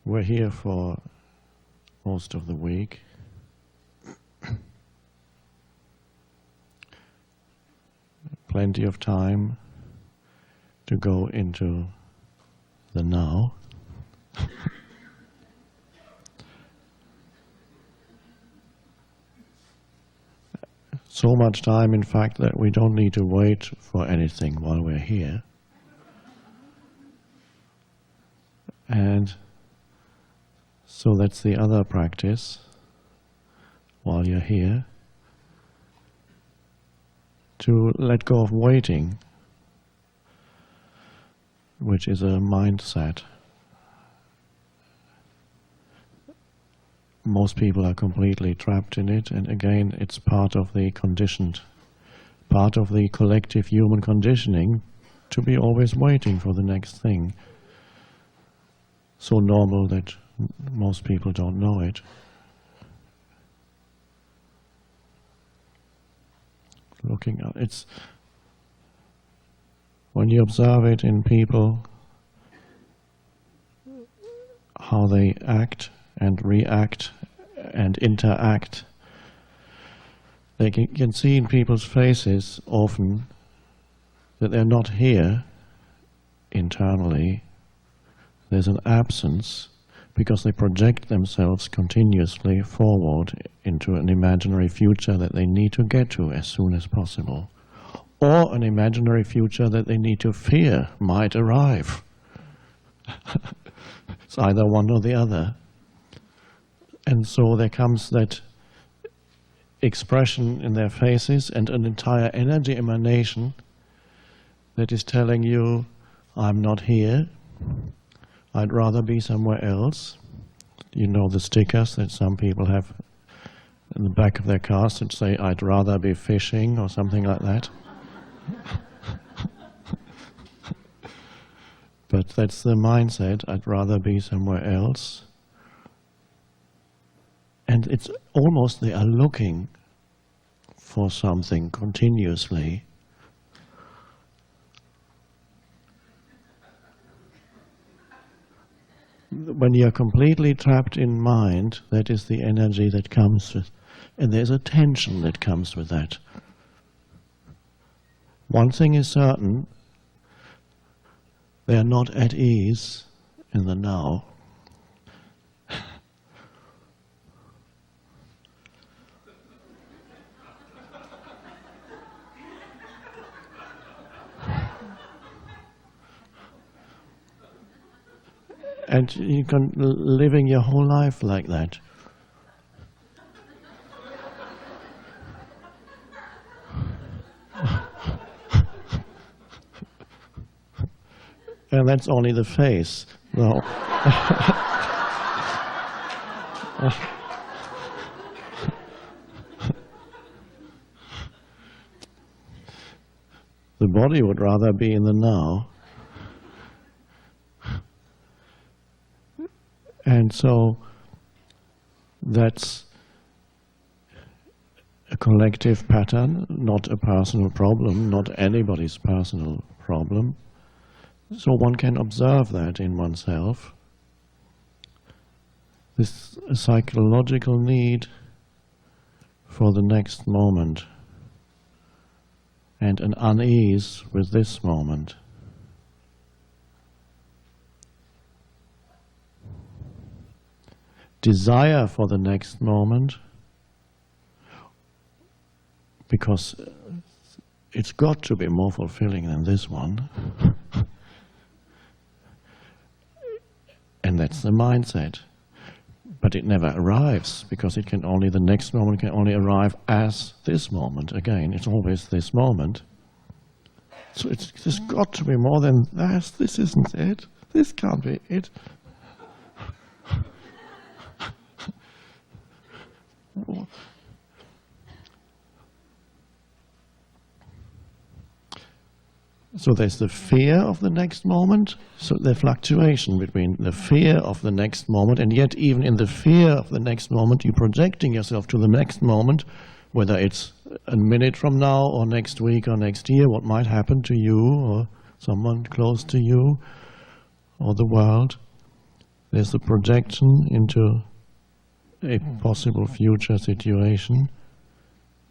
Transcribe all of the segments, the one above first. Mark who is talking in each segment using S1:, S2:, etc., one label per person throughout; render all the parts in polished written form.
S1: We're here for most of the week. Plenty of time to go into the now. So much time, in fact, that we don't need to wait for anything while we're here. And so that's the other practice while you're here, to let go of waiting, which is a mindset. Most people are completely trapped in it, and again, it's part of the conditioned, part of the collective human conditioning to be always waiting for the next thing. So normal that most people don't know it. Looking at it's when you observe it in people, how they act and react and interact, they can see in people's faces often that they're not here internally. There's an absence because they project themselves continuously forward into an imaginary future that they need to get to as soon as possible, or an imaginary future that they need to fear might arrive. It's either one or the other. And so there comes that expression in their faces and an entire energy emanation that is telling you, I'm not here, I'd rather be somewhere else. You know the stickers that some people have in the back of their cars that say, I'd rather be fishing, or something like that. But that's the mindset, I'd rather be somewhere else. And it's almost they are looking for something continuously. When you're completely trapped in mind, that is the energy that comes with, and there's a tension that comes with that. One thing is certain, they are not at ease in the now. And you can living your whole life like that. And that's only the face. No. The body would rather be in the now. And so that's a collective pattern, not a personal problem, not anybody's personal problem. So one can observe that in oneself. This psychological need for the next moment and an unease with this moment. Desire for the next moment, because it's got to be more fulfilling than this one. And that's the mindset. But it never arrives, because it can only, the next moment can only arrive as this moment again. It's always this moment. So there's got to be more than that. This isn't it. This can't be it. So there's the fear of the next moment, so the fluctuation between the fear of the next moment, and yet even in the fear of the next moment, you're projecting yourself to the next moment, whether it's a minute from now or next week or next year, what might happen to you or someone close to you or the world. There's the projection into a possible future situation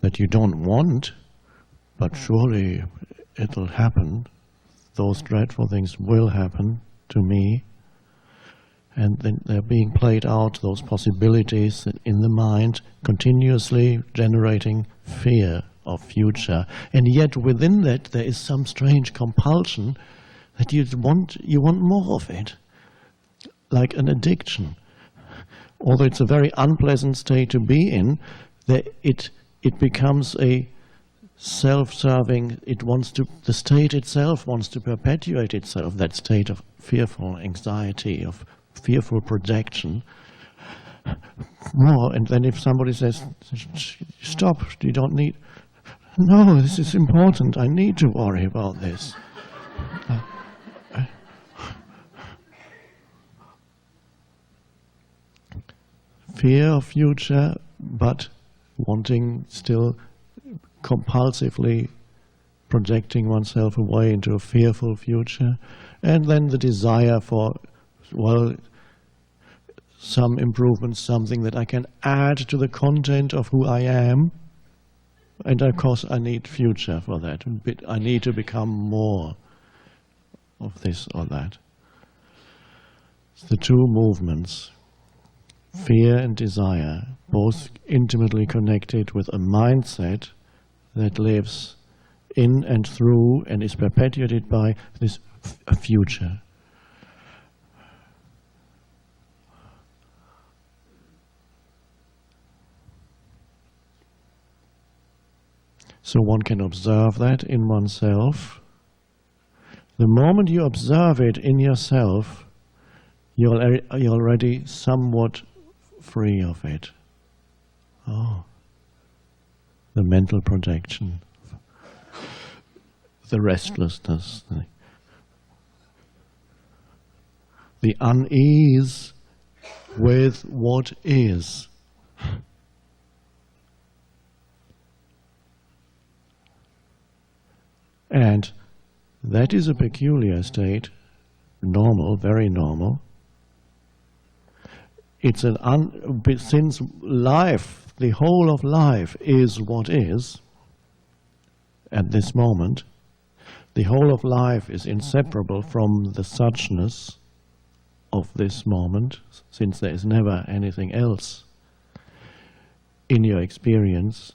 S1: that you don't want, but surely it'll happen. Those dreadful things will happen to me. And then they're being played out, those possibilities in the mind, continuously generating fear of future. And yet within that there is some strange compulsion that you want more of it, like an addiction. Although it's a very unpleasant state to be in, that it becomes a self-serving, the state itself wants to perpetuate itself, that state of fearful anxiety, of fearful projection. More, and then if somebody says, stop, you don't need, no, this is important, I need to worry about this. Fear of future, but wanting still compulsively projecting oneself away into a fearful future, and then the desire for, well, some improvement, something that I can add to the content of who I am, and of course I need future for that. I need to become more of this or that. It's the two movements, fear and desire, both intimately connected with a mindset that lives in and through and is perpetuated by this future. So one can observe that in oneself. The moment you observe it in yourself, you're already somewhat free of it. Oh, the mental projection, the restlessness, the unease with what is. And that is a peculiar state, normal, very normal. It's since life, the whole of life is what is, at this moment, the whole of life is inseparable from the suchness of this moment, since there is never anything else in your experience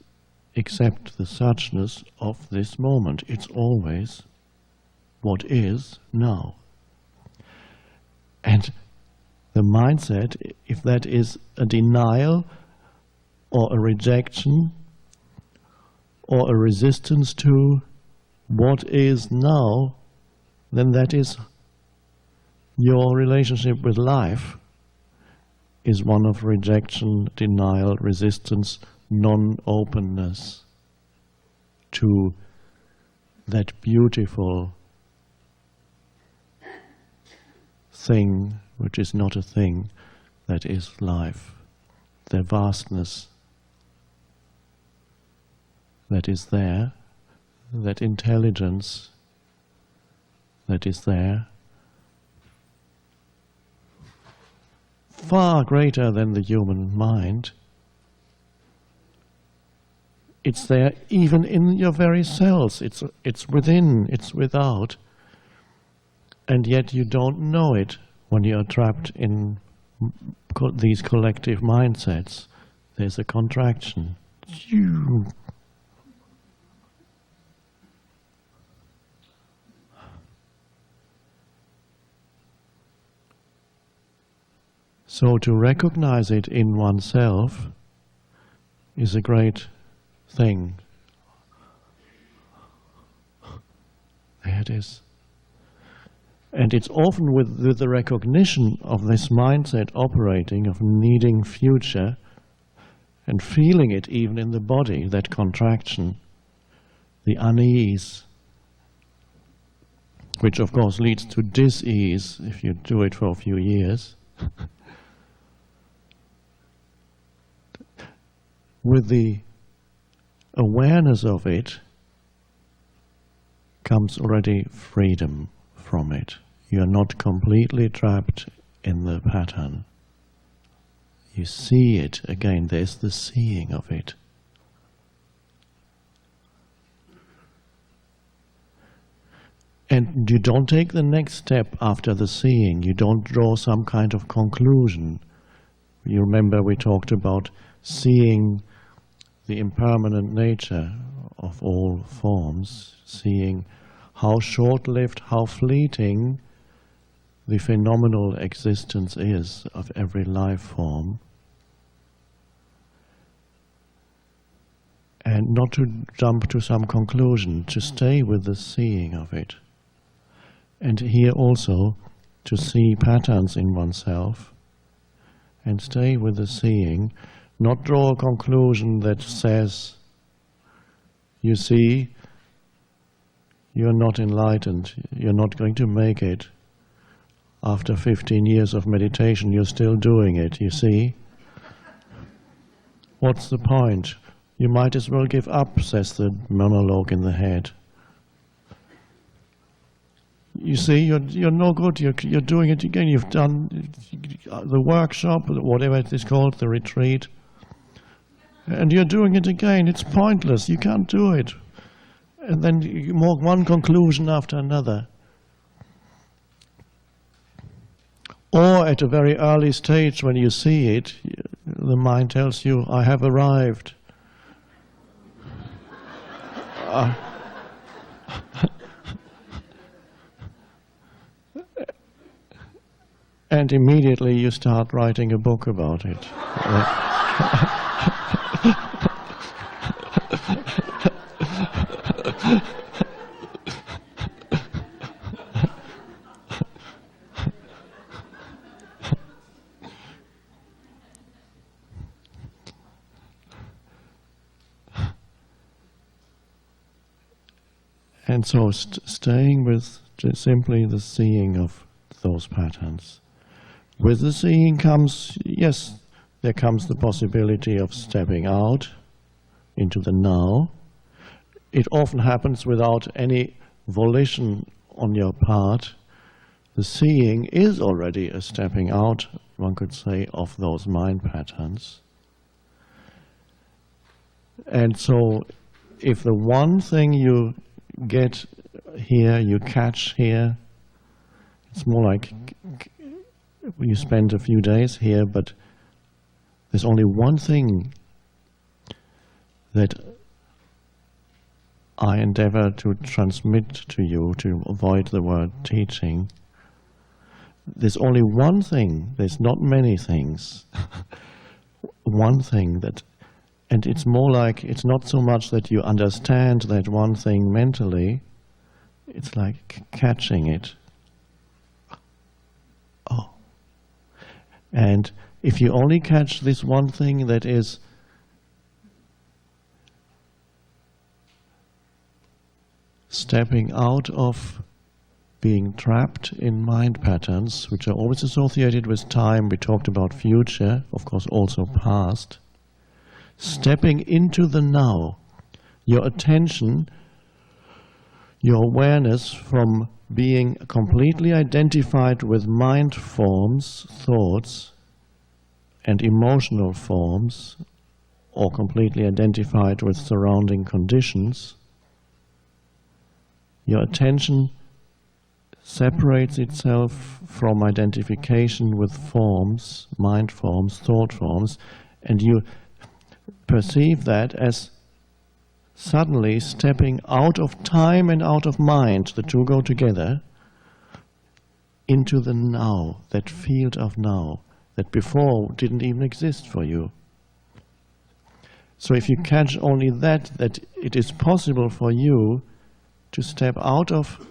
S1: except the suchness of this moment. It's always what is now. And the mindset, if that is a denial or a rejection or a resistance to what is now, then that is your relationship with life is one of rejection, denial, resistance, non-openness to that beautiful thing, which is not a thing, that is life, the vastness that is there, that intelligence that is there, far greater than the human mind. It's there even in your very cells. It's within, it's without. And yet you don't know it when you are trapped in these collective mindsets. There's a contraction. So to recognize it in oneself is a great thing. There it is. And it's often with the recognition of this mindset operating, of needing future, and feeling it even in the body, that contraction, the unease, which of course leads to dis-ease if you do it for a few years. With the awareness of it comes already freedom from it. You are not completely trapped in the pattern. You see it again, there's the seeing of it. And you don't take the next step after the seeing, you don't draw some kind of conclusion. You remember we talked about seeing the impermanent nature of all forms, seeing how short-lived, how fleeting the phenomenal existence is of every life form. And not to jump to some conclusion, to stay with the seeing of it. And here also, to see patterns in oneself, and stay with the seeing, not draw a conclusion that says, you see, you're not enlightened, you're not going to make it. After 15 years of meditation, you're still doing it, you see. What's the point? You might as well give up, says the monologue in the head. You see, you're no good, you're doing it again, you've done the workshop, whatever it is called, the retreat, and you're doing it again, it's pointless, you can't do it. And then one conclusion after another. Or at a very early stage when you see it, the mind tells you, I have arrived. And immediately you start writing a book about it. And so staying with simply the seeing of those patterns. With the seeing comes, yes, there comes the possibility of stepping out into the now. It often happens without any volition on your part. The seeing is already a stepping out, one could say, of those mind patterns. And so if the one thing you get here, you catch here, it's more like you spend a few days here, but there's only one thing that I endeavor to transmit to you, to avoid the word teaching. There's only one thing, there's not many things. One thing that, and it's more like, it's not so much that you understand that one thing mentally, it's like catching it. Oh. And if you only catch this one thing that is stepping out of being trapped in mind patterns, which are always associated with time, we talked about future, of course also past, stepping into the now, your attention, your awareness from being completely identified with mind forms, thoughts, and emotional forms, or completely identified with surrounding conditions, your attention separates itself from identification with forms, mind forms, thought forms, and you perceive that as suddenly stepping out of time and out of mind, the two go together, into the now, that field of now, that before didn't even exist for you. So if you catch only that it is possible for you to step out of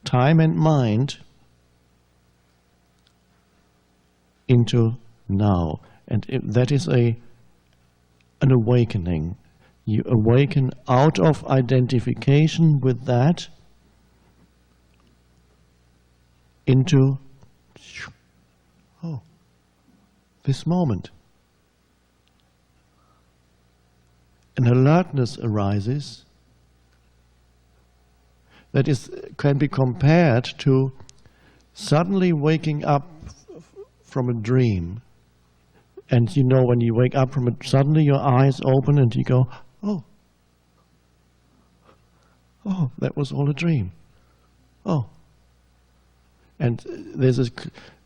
S1: time and mind into now, and that is an awakening. You awaken out of identification with that into, oh, this moment. An alertness arises that can be compared to suddenly waking up from a dream. And you know, when you wake up from it, suddenly your eyes open and you go, oh, that was all a dream. Oh. And there's a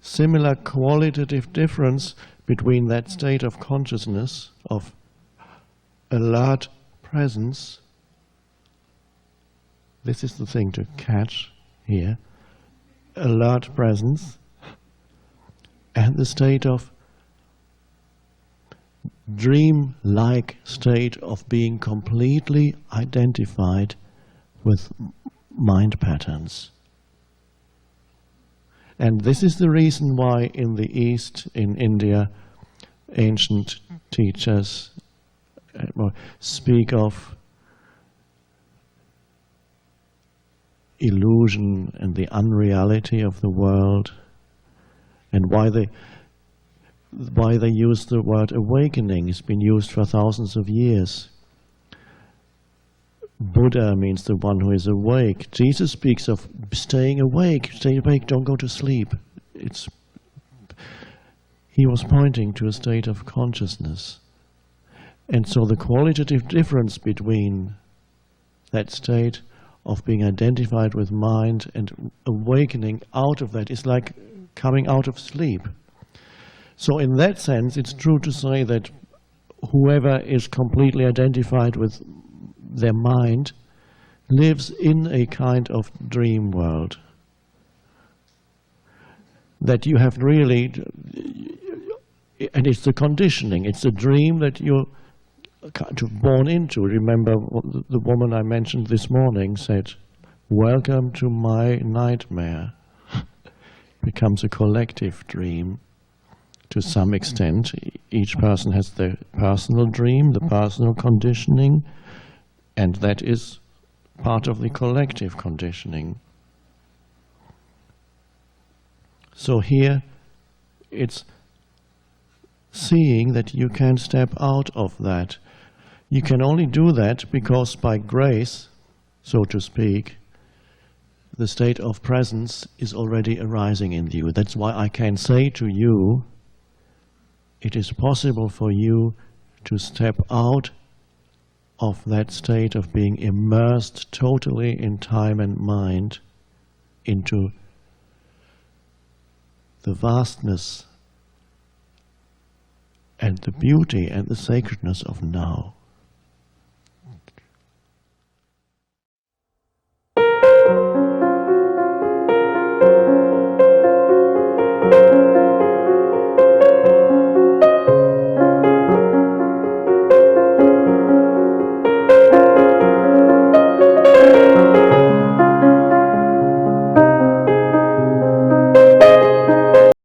S1: similar qualitative difference between that state of consciousness, of alert presence. This is the thing to catch here. Alert presence, and the state of dream-like state of being completely identified with mind patterns. And this is the reason why in the East, in India, ancient teachers speak of illusion and the unreality of the world, and why they use the word awakening. It's been used for thousands of years. Buddha means the one who is awake. Jesus speaks of staying awake. Stay awake, don't go to sleep. He was pointing to a state of consciousness. And so the qualitative difference between that state of being identified with mind and awakening out of that is like coming out of sleep. So in that sense, it's true to say that whoever is completely identified with their mind lives in a kind of dream world. That you have really, and it's the conditioning, it's a dream that you're kind of born into. Remember the woman I mentioned this morning said, "Welcome to my nightmare." Becomes a collective dream to some extent. Each person has their personal dream, the personal conditioning, and that is part of the collective conditioning. So here it's seeing that you can step out of that. You can only do that because by grace, so to speak, the state of presence is already arising in you. That's why I can say to you, it is possible for you to step out of that state of being immersed totally in time and mind into the vastness and the beauty and the sacredness of now.